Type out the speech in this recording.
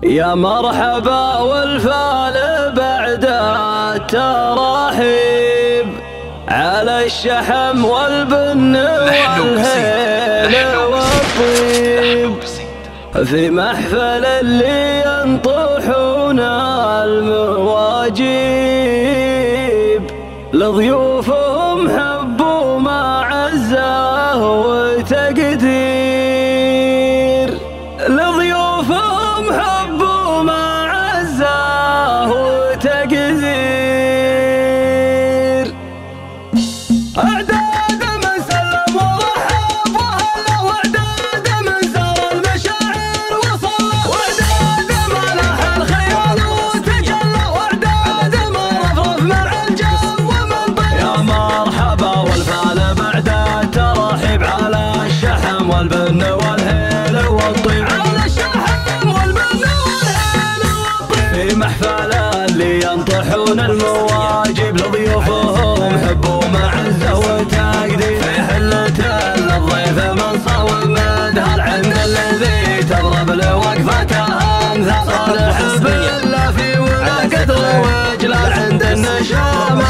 يا مرحبا والفال بعد التراحيب على الشحم والبن والهيل والطيب في محفل اللي ينطحون المواجيب لضيوفهم حب ومعزة وتقدير لضيوفهم حب ومعزة وتقدير أعداد من سلم ورحب وهلا وأعداد من سر المشاعر وصلى وأعداد ما لاح الخيال وتجلى وأعداد ما رفرف مع الجو ومن طيب يا مرحبا والفال بعد التراحيب على الشحم والبن والهيل والطيب على الشحم والبن والهيل والطيب في محفل اللي ينطحون المواجب لضيوفهم حب ومعزة وتقدير في حلة الضيف من صوب مدهر عند الذي تضرب لوقفتها امثال صالح بالله في ولا قدر وجلال عند النشامة